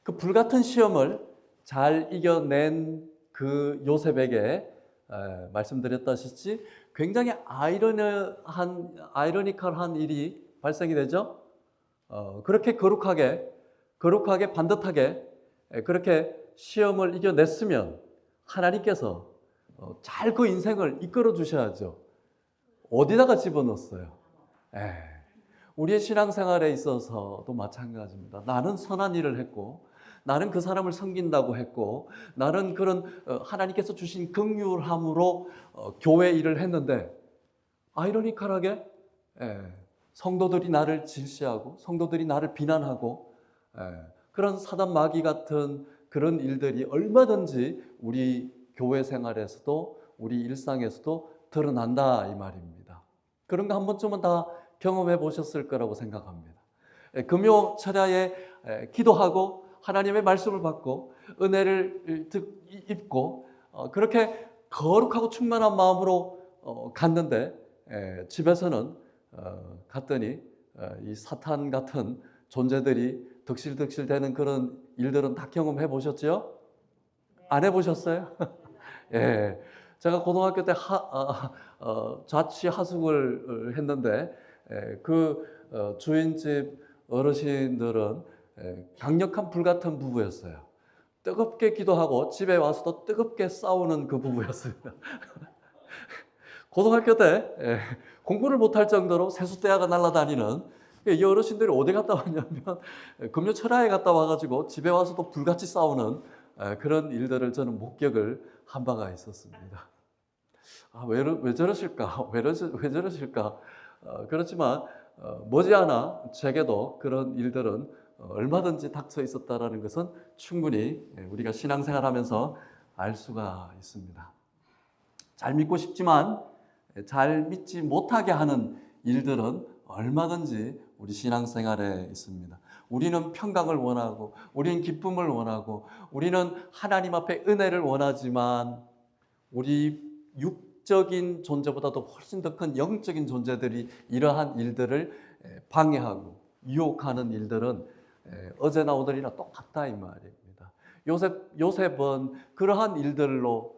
그 불같은 시험을 잘 이겨낸 그 요셉에게 말씀드렸다시피 굉장히 아이러니컬한 일이 발생이 되죠. 그렇게 거룩하게 반듯하게 그렇게 시험을 이겨냈으면 하나님께서 잘 그 인생을 이끌어 주셔야죠. 어디다가 집어넣었어요? 우리의 신앙생활에 있어서도 마찬가지입니다. 나는 선한 일을 했고, 나는 그 사람을 섬긴다고 했고, 나는 그런 하나님께서 주신 긍휼함으로 교회 일을 했는데, 아이러니컬하게 성도들이 나를 질시하고 성도들이 나를 비난하고 그런 사단 마귀 같은 그런 일들이 얼마든지 우리 교회 생활에서도 우리 일상에서도 드러난다 이 말입니다. 그런 거 한 번쯤은 다 경험해 보셨을 거라고 생각합니다. 금요 철야에 기도하고 하나님의 말씀을 받고 은혜를 입고 그렇게 거룩하고 충만한 마음으로 갔는데 집에서는 갔더니 이 사탄 같은 존재들이 득실득실되는 그런 일들은 다 경험해 보셨죠? 안 해보셨어요? 예, 제가 고등학교 때 자취하숙을 했는데 그 주인집 어르신들은 강력한 불같은 부부였어요. 뜨겁게 기도하고 집에 와서도 뜨겁게 싸우는 그 부부였습니다. 고등학교 때 공부를 못할 정도로 세숫대야가 날아다니는 이 어르신들이 어디 갔다 왔냐면 금요 철야에 갔다 와가지고 집에 와서도 불같이 싸우는 그런 일들을 저는 목격을 한 바가 있었습니다. 왜 저러실까? 왜 저러실까? 그렇지만 머지않아 제게도 그런 일들은 얼마든지 닥쳐 있었다라는 것은 충분히 우리가 신앙생활하면서 알 수가 있습니다. 잘 믿고 싶지만 잘 믿지 못하게 하는 일들은 얼마든지 우리 신앙생활에 있습니다. 우리는 평강을 원하고 우리는 기쁨을 원하고 우리는 하나님 앞에 은혜를 원하지만 우리 육적인 존재보다도 훨씬 더 큰 영적인 존재들이 이러한 일들을 방해하고 유혹하는 일들은 어제나 오늘이나 똑같다 이 말입니다. 요셉은 그러한 일들로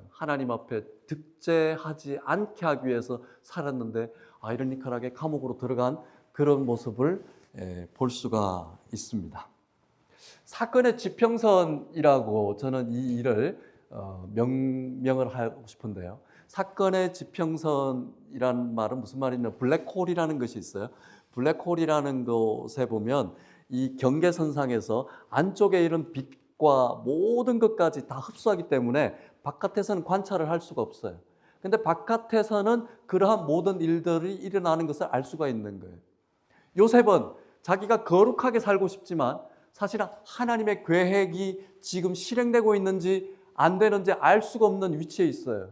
하나님 앞에 득죄하지 않게 하기 위해서 살았는데 아이러니컬하게 감옥으로 들어간 그런 모습을 볼 수가 있습니다. 사건의 지평선이라고 저는 이 일을 명명을 하고 싶은데요. 사건의 지평선이라는 말은 무슨 말이냐? 블랙홀이라는 것이 있어요. 블랙홀이라는 것에 보면 이 경계선상에서 안쪽에 이런 빛과 모든 것까지 다 흡수하기 때문에 바깥에서는 관찰을 할 수가 없어요. 근데 바깥에서는 그러한 모든 일들이 일어나는 것을 알 수가 있는 거예요. 요셉은 자기가 거룩하게 살고 싶지만 사실은 하나님의 계획이 지금 실행되고 있는지 안 되는지 알 수가 없는 위치에 있어요.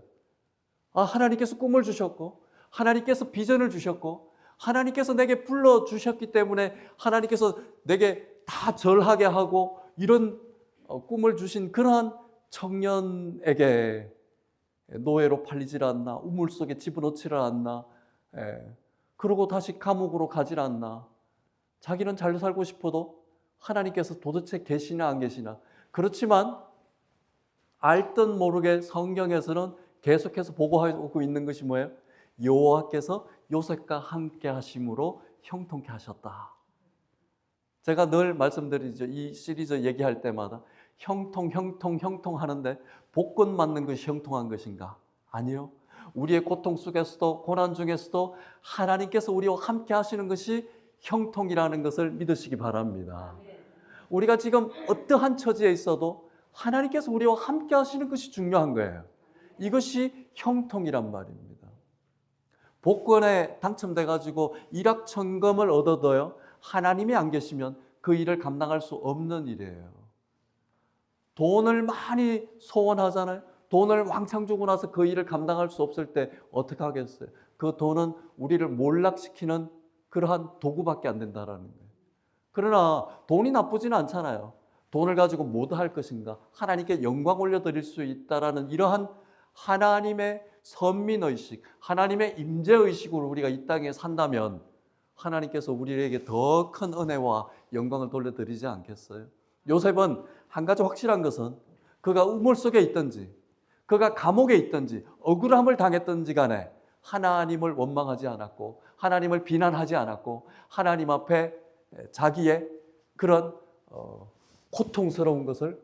하나님께서 꿈을 주셨고 하나님께서 비전을 주셨고 하나님께서 내게 불러주셨기 때문에 하나님께서 내게 다 절하게 하고 이런 꿈을 주신 그러한 청년에게 노예로 팔리질 않나, 우물 속에 집어넣지를 않나, 그러고 다시 감옥으로 가질 않나. 자기는 잘 살고 싶어도 하나님께서 도대체 계시나 안 계시나. 그렇지만 알듯 모르게 성경에서는 계속해서 보고하고 있는 것이 뭐예요? 여호와께서 요셉과 함께 하심으로 형통케 하셨다. 제가 늘 말씀드리죠. 이 시리즈 얘기할 때마다 형통 하는데 복권 맞는 것이 형통한 것인가? 아니요. 우리의 고통 속에서도 고난 중에서도 하나님께서 우리와 함께 하시는 것이 형통이라는 것을 믿으시기 바랍니다. 우리가 지금 어떠한 처지에 있어도 하나님께서 우리와 함께 하시는 것이 중요한 거예요. 이것이 형통이란 말입니다. 복권에 당첨돼가지고 일확천금을 얻어도요, 하나님이 안 계시면 그 일을 감당할 수 없는 일이에요. 돈을 많이 소원하잖아요. 돈을 왕창 주고 나서 그 일을 감당할 수 없을 때 어떻게 하겠어요? 그 돈은 우리를 몰락시키는 그러한 도구밖에 안 된다라는 거예요. 그러나 돈이 나쁘지는 않잖아요. 돈을 가지고 뭐 할 것인가? 하나님께 영광 올려드릴 수 있다라는 이러한 하나님의 선민의식, 하나님의 임재의식으로 우리가 이 땅에 산다면 하나님께서 우리에게 더 큰 은혜와 영광을 돌려드리지 않겠어요? 요셉은 한 가지 확실한 것은 그가 우물 속에 있든지 그가 감옥에 있든지 억울함을 당했든지 간에 하나님을 원망하지 않았고 하나님을 비난하지 않았고 하나님 앞에 자기의 그런 고통스러운 것을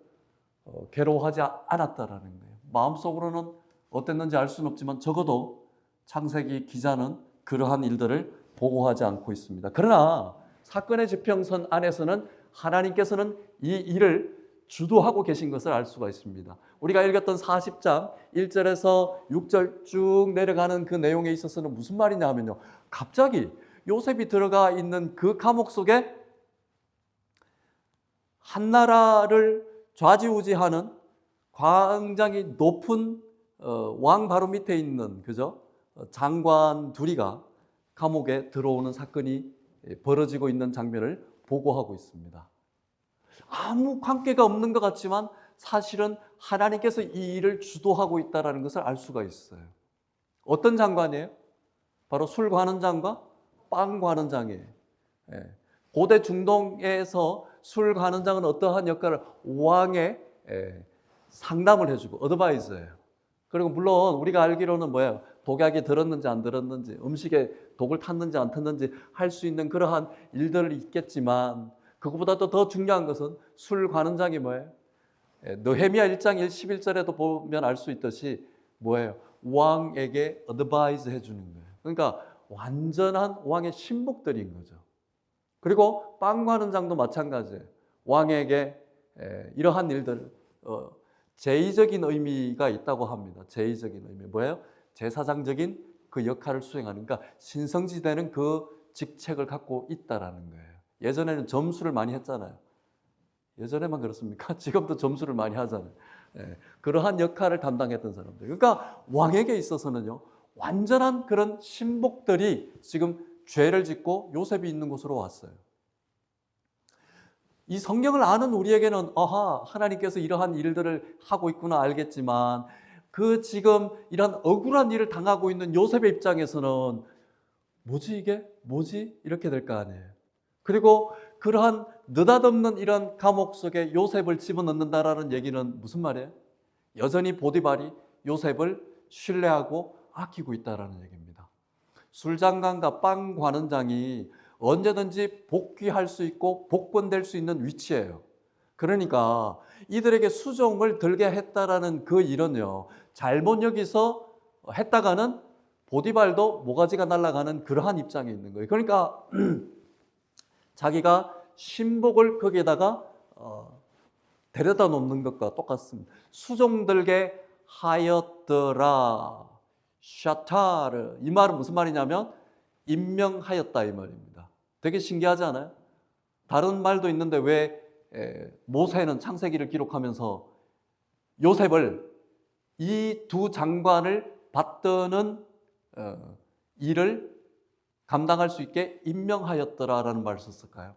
괴로워하지 않았다라는 거예요. 마음속으로는 어땠는지 알 수는 없지만 적어도 창세기 기자는 그러한 일들을 보고하지 않고 있습니다. 그러나 사건의 지평선 안에서는 하나님께서는 이 일을 주도하고 계신 것을 알 수가 있습니다. 우리가 읽었던 40장 1절에서 6절 쭉 내려가는 그 내용에 있어서는 무슨 말이냐 하면요, 갑자기 요셉이 들어가 있는 그 감옥 속에 한 나라를 좌지우지하는 굉장히 높은 왕 바로 밑에 있는 그죠? 장관 둘이가 감옥에 들어오는 사건이 벌어지고 있는 장면을 보고하고 있습니다. 아무 관계가 없는 것 같지만 사실은 하나님께서 이 일을 주도하고 있다는 것을 알 수가 있어요. 어떤 장관이에요? 바로 술 관원장과 빵 관원장이에요. 고대 중동에서 술 관원장은 어떠한 역할을 왕의 상담을 해주고 어드바이저예요. 그리고 물론 우리가 알기로는 뭐예요? 독약이 들었는지 안 들었는지, 음식에 독을 탔는지 안 탔는지 할 수 있는 그러한 일들이 있겠지만 그것보다도 더 중요한 것은 술 관원장이 뭐예요? 느헤미야 1장 11절에도 보면 알 수 있듯이 뭐예요? 왕에게 어드바이즈 해주는 거예요. 그러니까 완전한 왕의 신복들인 거죠. 그리고 빵 관원장도 마찬가지예요. 왕에게 이러한 일들 제의적인 의미가 있다고 합니다. 제의적인 의미 뭐예요? 제사장적인 그 역할을 수행하는, 그러니까 신성지대는 그 직책을 갖고 있다라는 거예요. 예전에는 점수를 많이 했잖아요. 예전에만 그렇습니까? 지금도 점수를 많이 하잖아요. 그러한 역할을 담당했던 사람들. 그러니까 왕에게 있어서는요, 완전한 그런 신복들이 지금 죄를 짓고 요셉이 있는 곳으로 왔어요. 이 성경을 아는 우리에게는 하나님께서 이러한 일들을 하고 있구나 알겠지만 그 지금 이런 억울한 일을 당하고 있는 요셉의 입장에서는 뭐지 이게? 뭐지? 이렇게 될 거 아니에요. 그리고 그러한 느닷없는 이런 감옥 속에 요셉을 집어넣는다라는 얘기는 무슨 말이에요? 여전히 보디발이 요셉을 신뢰하고 아끼고 있다라는 얘기입니다. 술장관과 빵 관원장이 언제든지 복귀할 수 있고 복권될 수 있는 위치예요. 그러니까 이들에게 수종을 들게 했다라는 그 일은요, 잘못 여기서 했다가는 보디발도 모가지가 날아가는 그러한 입장에 있는 거예요. 그러니까 자기가 신복을 거기에다가 데려다 놓는 것과 똑같습니다. 수종들게 하였더라. 샤타르. 이 말은 무슨 말이냐면 임명하였다 이 말입니다. 되게 신기하지 않아요? 다른 말도 있는데 왜 모세는 창세기를 기록하면서 요셉을 이 두 장관을 받드는 일을 감당할 수 있게 임명하였더라라는 말을 썼을까요?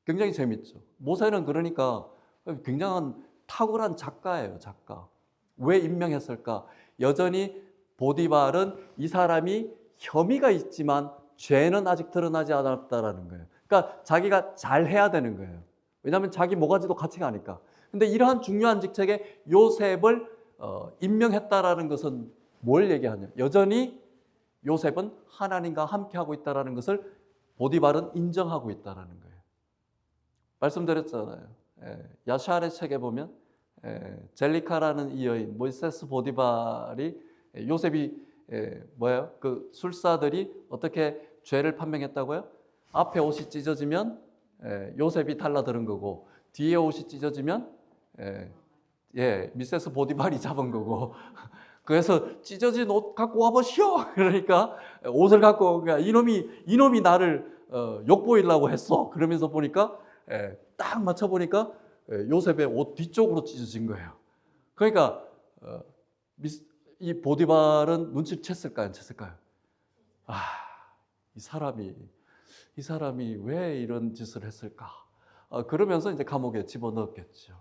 굉장히 재밌죠. 모세는 그러니까 굉장한 탁월한 작가예요, 작가. 왜 임명했을까? 여전히 보디발은 이 사람이 혐의가 있지만 죄는 아직 드러나지 않았다라는 거예요. 그러니까 자기가 잘해야 되는 거예요. 왜냐하면 자기 모가지도 같이 가니까. 근데 이러한 중요한 직책에 요셉을 임명했다라는 것은 뭘 얘기하냐? 여전히 요셉은 하나님과 함께하고 있다는 것을 보디발은 인정하고 있다는 거예요. 말씀드렸잖아요. 야샬의 책에 보면 젤리카라는 이 여인, 모이세스 보디발이 요셉이 뭐예요? 그 술사들이 어떻게 죄를 판명했다고요? 앞에 옷이 찢어지면 요셉이 달라드는 거고 뒤에 옷이 찢어지면 미세스 보디발이 잡은 거고 그래서 찢어진 옷 갖고 와보시오. 그러니까 옷을 갖고 이놈이 나를 욕보이려고 했어. 그러면서 보니까 딱 맞춰 보니까 요셉의 옷 뒤쪽으로 찢어진 거예요. 그러니까 이 보디발은 눈치를 챘을까요? 안 챘을까요? 이 사람이 왜 이런 짓을 했을까? 그러면서 이제 감옥에 집어넣었겠죠.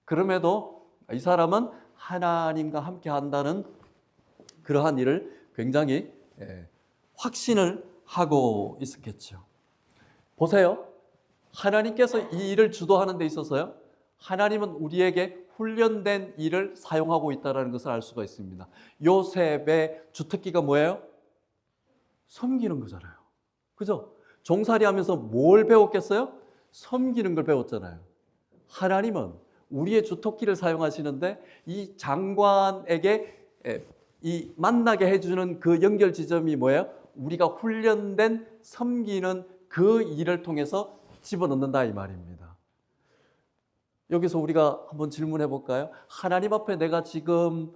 그럼에도 이 사람은 하나님과 함께 한다는 그러한 일을 굉장히 확신을 하고 있었겠죠. 보세요. 하나님께서 이 일을 주도하는 데 있어서요, 하나님은 우리에게 훈련된 일을 사용하고 있다는 것을 알 수가 있습니다. 요셉의 주특기가 뭐예요? 섬기는 거잖아요. 그죠? 종살이 하면서 뭘 배웠겠어요? 섬기는 걸 배웠잖아요. 하나님은 우리의 주특기를 사용하시는데 이 장관에게 이 만나게 해주는 그 연결 지점이 뭐예요? 우리가 훈련된 섬기는 그 일을 통해서 집어넣는다 이 말입니다. 여기서 우리가 한번 질문해 볼까요? 하나님 앞에 내가 지금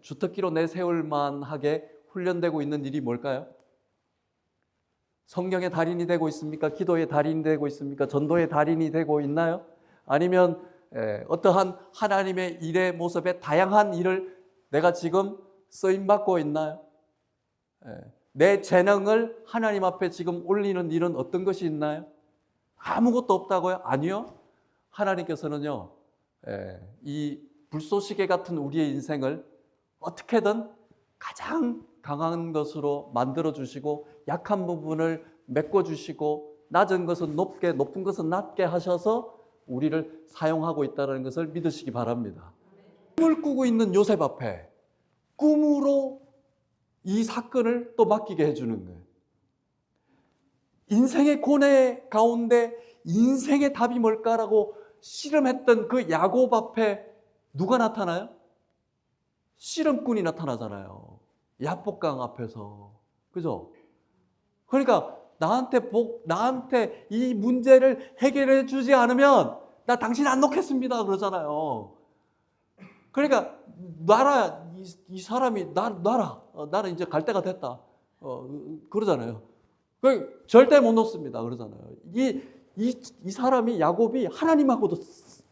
주특기로 내세울 만하게 훈련되고 있는 일이 뭘까요? 성경의 달인이 되고 있습니까? 기도의 달인이 되고 있습니까? 전도의 달인이 되고 있나요? 아니면 어떠한 하나님의 일의 모습에 다양한 일을 내가 지금 쓰임받고 있나요? 내 재능을 하나님 앞에 지금 올리는 일은 어떤 것이 있나요? 아무것도 없다고요? 아니요. 하나님께서는요, 이 불쏘시개 같은 우리의 인생을 어떻게든 가장 강한 것으로 만들어 주시고 약한 부분을 메꿔 주시고 낮은 것은 높게, 높은 것은 낮게 하셔서 우리를 사용하고 있다는 것을 믿으시기 바랍니다. 꿈을 꾸고 있는 요셉 앞에 꿈으로 이 사건을 또 맡기게 해주는 거예요. 인생의 고뇌 가운데 인생의 답이 뭘까라고 씨름했던 그 야곱 앞에 누가 나타나요? 씨름꾼이 나타나잖아요. 야복강 앞에서. 그죠? 그러니까 나한테 이 문제를 해결해 주지 않으면 나 당신 안 놓겠습니다. 그러잖아요. 그러니까 놔라. 이 사람이 놔라. 나는 이제 갈 때가 됐다. 그러잖아요. 절대 못 놓습니다. 그러잖아요. 이 사람이 야곱이 하나님하고도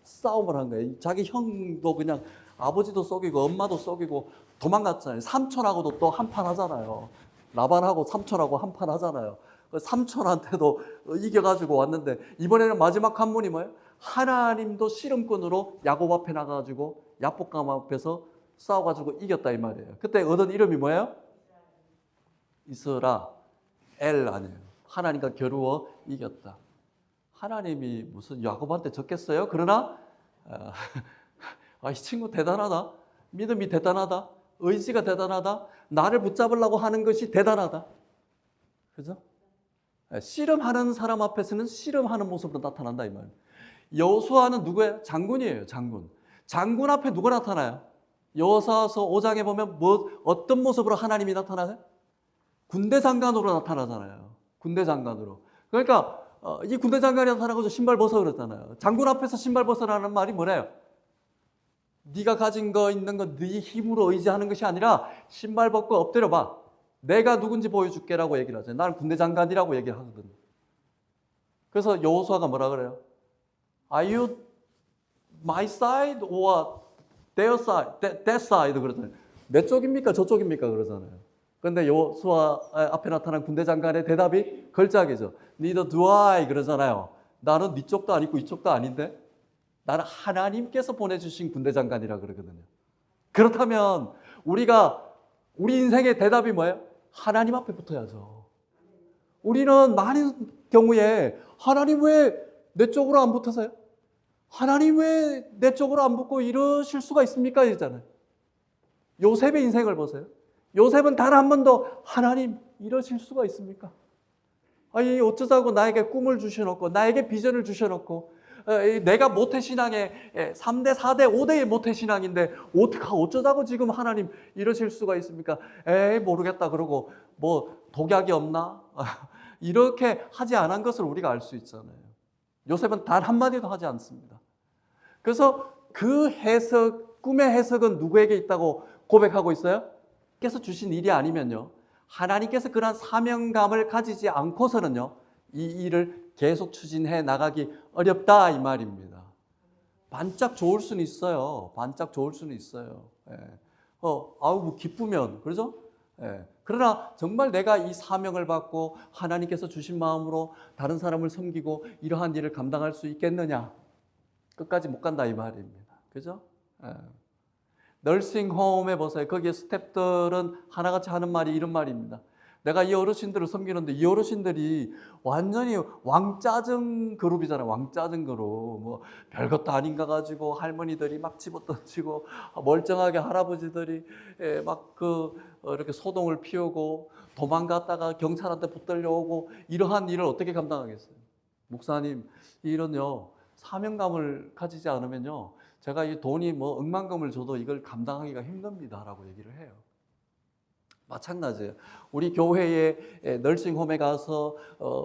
싸움을 한 거예요. 자기 형도 그냥 아버지도 속이고 엄마도 속이고 도망갔잖아요. 삼촌하고도 또 한판 하잖아요. 라반하고 삼촌하고 한판 하잖아요. 삼촌한테도 이겨가지고 왔는데 이번에는 마지막 한문이 뭐예요? 하나님도 씨름꾼으로 야곱 앞에 나가가지고 야복강 앞에서 싸워가지고 이겼다 이 말이에요. 그때 얻은 이름이 뭐예요? 이스라엘 아니에요. 하나님과 겨루어 이겼다. 하나님이 무슨 야곱한테 졌겠어요? 그러나 이 친구 대단하다. 믿음이 대단하다. 의지가 대단하다. 나를 붙잡으려고 하는 것이 대단하다. 그죠? 씨름하는 사람 앞에서는 씨름하는 모습으로 나타난다 이 말이에요. 여호수아는 누구예요? 장군이에요. 장군. 장군 앞에 누가 나타나요? 여호수아서 5장에 보면 어떤 모습으로 하나님이 나타나요? 군대 장관으로 나타나잖아요. 군대 장관으로. 그러니까 이 군대 장관이 나타나고 신발 벗어 그랬잖아요. 장군 앞에서 신발 벗어라는 말이 뭐래요? 네가 가진 거 있는 거 네 힘으로 의지하는 것이 아니라 신발 벗고 엎드려 봐. 내가 누군지 보여줄게라고 얘기를 하잖아요. 나는 군대 장관이라고 얘기를 하거든요. 그래서 여호수아가 뭐라 그래요? Are you my side or their side? That side 그러잖아요. 내 쪽입니까? 저쪽입니까? 그러잖아요. 그런데 여호수아 앞에 나타난 군대 장관의 대답이 걸작이죠. Neither do I 그러잖아요. 나는 네 쪽도 아니고 이쪽도 아닌데 나는 하나님께서 보내주신 군대 장관이라 그러거든요. 그렇다면 우리 인생의 대답이 뭐예요? 하나님 앞에 붙어야죠. 우리는 많은 경우에 하나님 왜 내 쪽으로 안 붙으세요? 하나님 왜 내 쪽으로 안 붙고 이러실 수가 있습니까? 이러잖아요. 요셉의 인생을 보세요. 요셉은 단 한 번도 하나님 이러실 수가 있습니까? 아니 어쩌자고 나에게 꿈을 주셔놓고 나에게 비전을 주셔놓고 내가 모태신앙의 3대, 4대, 5대의 모태신앙인데 어쩌자고 지금 하나님 이러실 수가 있습니까? 모르겠다 그러고 뭐 독약이 없나? 이렇게 하지 않은 것을 우리가 알 수 있잖아요. 요셉은 단 한마디도 하지 않습니다. 그래서 그 꿈의 해석은 누구에게 있다고 고백하고 있어요? 하나님께서 주신 일이 아니면요. 하나님께서 그런 사명감을 가지지 않고서는요. 이 일을 계속 추진해 나가기 어렵다 이 말입니다. 반짝 좋을 수는 있어요. 반짝 좋을 수는 있어요. 뭐 기쁘면 그러죠? 그러나 정말 내가 이 사명을 받고 하나님께서 주신 마음으로 다른 사람을 섬기고 이러한 일을 감당할 수 있겠느냐? 끝까지 못 간다 이 말입니다. 그죠? 널싱홈에 보세요. 거기에 스태프들은 하나같이 하는 말이 이런 말입니다. 내가 이 어르신들을 섬기는데 이 어르신들이 완전히 왕짜증 그룹이잖아요. 왕짜증 그룹. 뭐 별것도 아닌가 가지고 할머니들이 막 집어던지고 멀쩡하게 할아버지들이 막 이렇게 소동을 피우고 도망갔다가 경찰한테 붙들려오고 이러한 일을 어떻게 감당하겠어요? 목사님, 이 일은요 사명감을 가지지 않으면요 제가 이 돈이 뭐 억만금을 줘도 이걸 감당하기가 힘듭니다라고 얘기를 해요. 마찬가지예요. 우리 교회에 널싱홈에 가서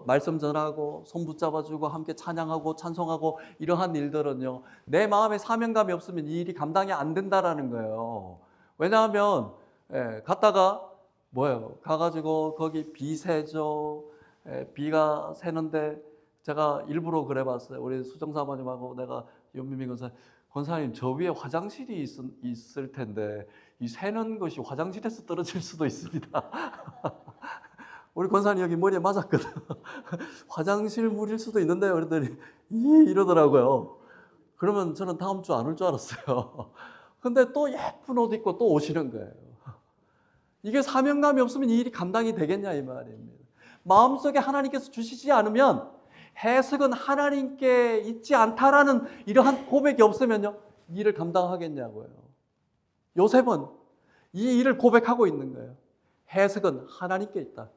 말씀 전하고 손 붙잡아주고 함께 찬양하고 찬송하고 이러한 일들은요 내 마음에 사명감이 없으면 이 일이 감당이 안 된다라는 거예요. 왜냐하면 갔다가 뭐예요? 가가지고 거기 비 새죠. 비가 새는데 제가 일부러 그래봤어요. 우리 수정사모님하고 내가 윤미미 권사님 저 위에 화장실이 있을 텐데 이 새는 것이 화장실에서 떨어질 수도 있습니다. 우리 권사님 여기 머리에 맞았거든. 화장실 물일 수도 있는데요. 그랬더니 이러더라고요. 그러면 저는 다음 주 안 올 줄 알았어요. 근데 또 예쁜 옷 입고 또 오시는 거예요. 이게 사명감이 없으면 이 일이 감당이 되겠냐 이 말입니다. 마음속에 하나님께서 주시지 않으면 해석은 하나님께 있지 않다라는 이러한 고백이 없으면요 이 일을 감당하겠냐고요. 요셉은 이 일을 고백하고 있는 거예요. 해석은 하나님께 있다.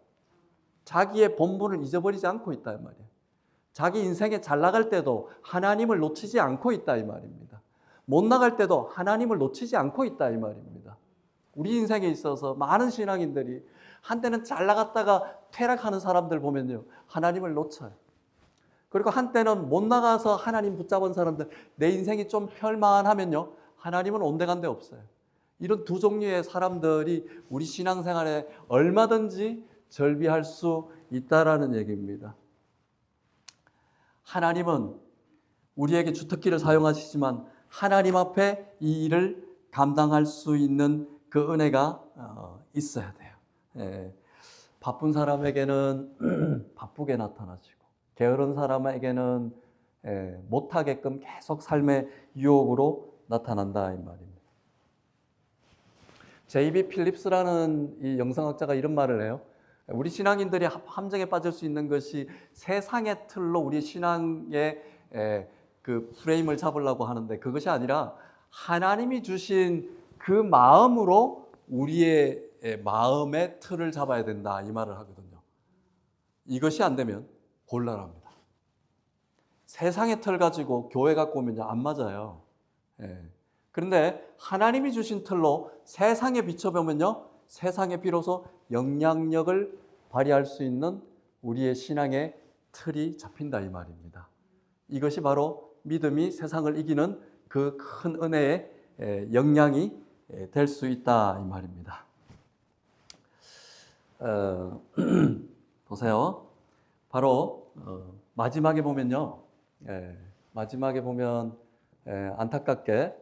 자기의 본분을 잊어버리지 않고 있다 이 말이에요. 자기 인생에 잘 나갈 때도 하나님을 놓치지 않고 있다 이 말입니다. 못 나갈 때도 하나님을 놓치지 않고 있다 이 말입니다. 우리 인생에 있어서 많은 신앙인들이 한때는 잘 나갔다가 퇴락하는 사람들 보면요 하나님을 놓쳐요. 그리고 한때는 못 나가서 하나님 붙잡은 사람들, 내 인생이 좀 펼만하면요 하나님은 온데간데 없어요. 이런 두 종류의 사람들이 우리 신앙생활에 얼마든지 절비할 수 있다라는 얘기입니다. 하나님은 우리에게 주특기를 사용하시지만 하나님 앞에 이 일을 감당할 수 있는 그 은혜가 있어야 돼요. 바쁜 사람에게는 바쁘게 나타나시고 게으른 사람에게는 못하게끔 계속 삶의 유혹으로 나타난다 이 말입니다. J.B. 필립스라는 이 영성학자가 이런 말을 해요. 우리 신앙인들이 함정에 빠질 수 있는 것이 세상의 틀로 우리 신앙의 그 프레임을 잡으려고 하는데 그것이 아니라 하나님이 주신 그 마음으로 우리의 마음의 틀을 잡아야 된다 이 말을 하거든요. 이것이 안 되면 곤란합니다. 세상의 틀 가지고 교회 갖고 오면 안 맞아요. 그런데 하나님이 주신 틀로 세상에 비춰보면요 세상에 비로소 영향력을 발휘할 수 있는 우리의 신앙의 틀이 잡힌다 이 말입니다. 이것이 바로 믿음이 세상을 이기는 그 큰 은혜의 영향이 될 수 있다 이 말입니다. 보세요. 바로 마지막에 보면요 마지막에 보면 안타깝게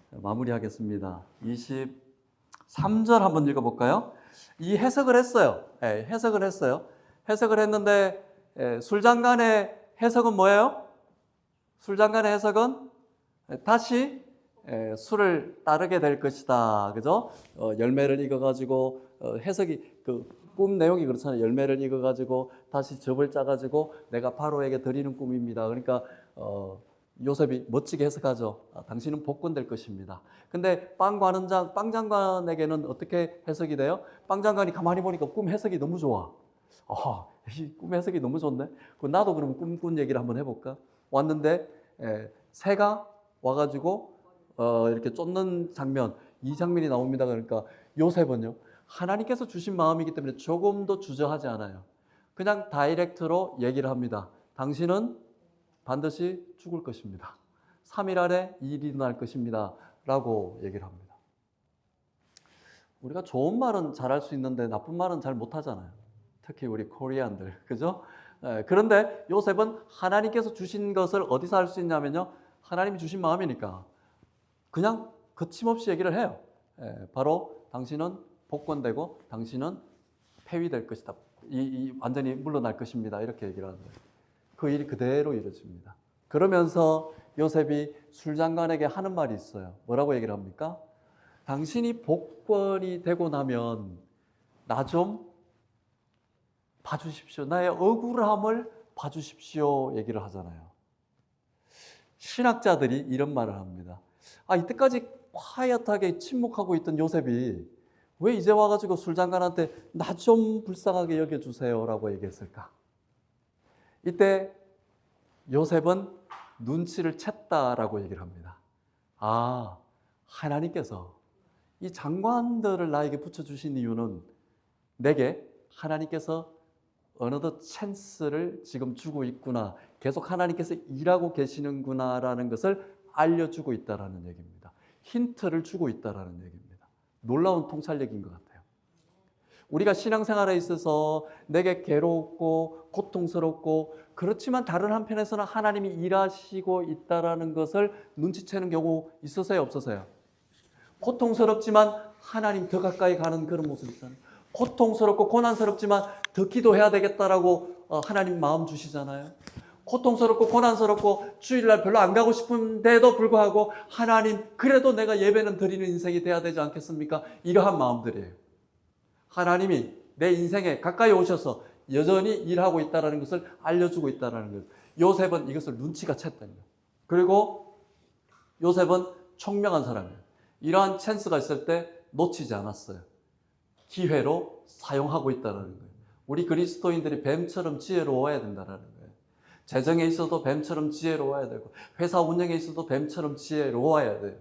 마무리하겠습니다. 23절 한번 읽어볼까요? 이 해석을 했어요. 해석을 했어요. 해석을 했는데 술장간의 해석은 뭐예요? 술장간의 해석은 다시 술을 따르게 될 것이다. 그죠? 열매를 익어가지고 해석이 꿈 내용이 그렇잖아요. 열매를 익어가지고 다시 즙을 짜가지고 내가 바로에게 드리는 꿈입니다. 그러니까 요셉이 멋지게 해석하죠. 당신은 복권될 것입니다. 근데 빵 장관에게는 어떻게 해석이 돼요? 빵 장관이 가만히 보니까 꿈 해석이 너무 좋아. 이 꿈 해석이 너무 좋네. 나도 그럼 꿈꾼 얘기를 한번 해볼까? 왔는데 새가 와가지고 이렇게 쫓는 장면, 이 장면이 나옵니다. 그러니까 요셉은요 하나님께서 주신 마음이기 때문에 조금도 주저하지 않아요. 그냥 다이렉트로 얘기를 합니다. 당신은 반드시 죽을 것입니다. 3일 안에 이 일이 일어날 것입니다. 라고 얘기를 합니다. 우리가 좋은 말은 잘할 수 있는데 나쁜 말은 잘 못하잖아요. 특히 우리 코리안들. 그죠? 그런데 요셉은 하나님께서 주신 것을 어디서 할 수 있냐면요. 하나님이 주신 마음이니까 그냥 거침없이 얘기를 해요. 바로 당신은 복권되고 당신은 폐위될 것이다. 완전히 물러날 것입니다. 이렇게 얘기를 하는 거예요. 그 일이 그대로 이루어집니다. 그러면서 요셉이 술장관에게 하는 말이 있어요. 뭐라고 얘기를 합니까? 당신이 복권이 되고 나면 나 좀 봐주십시오. 나의 억울함을 봐주십시오. 얘기를 하잖아요. 신학자들이 이런 말을 합니다. 이때까지 화이엇하게 침묵하고 있던 요셉이 왜 이제 와가지고 술장관한테 나 좀 불쌍하게 여겨주세요 라고 얘기했을까? 이때 요셉은 눈치를 챘다라고 얘기를 합니다. 하나님께서 이 장관들을 나에게 붙여주신 이유는 내게 하나님께서 어느덧 찬스를 지금 주고 있구나, 계속 하나님께서 일하고 계시는구나라는 것을 알려주고 있다라는 얘기입니다. 힌트를 주고 있다라는 얘기입니다. 놀라운 통찰력인 것 같아요. 우리가 신앙생활에 있어서 내게 괴롭고 고통스럽고 그렇지만 다른 한편에서는 하나님이 일하시고 있다라는 것을 눈치채는 경우 있으세요, 없으세요? 고통스럽지만 하나님 더 가까이 가는 그런 모습 있잖아요. 고통스럽고 고난스럽지만 더 기도해야 되겠다라고 하나님 마음 주시잖아요. 고통스럽고 고난스럽고 주일날 별로 안 가고 싶은데도 불구하고 하나님 그래도 내가 예배는 드리는 인생이 돼야 되지 않겠습니까? 이러한 마음들이에요. 하나님이 내 인생에 가까이 오셔서 여전히 일하고 있다는 것을 알려주고 있다는 것. 요셉은 이것을 눈치가 챘다는 거예요. 그리고 요셉은 총명한 사람이에요. 이러한 찬스가 있을 때 놓치지 않았어요. 기회로 사용하고 있다는 거예요. 우리 그리스도인들이 뱀처럼 지혜로워야 된다는 거예요. 재정에 있어도 뱀처럼 지혜로워야 되고 회사 운영에 있어도 뱀처럼 지혜로워야 돼요.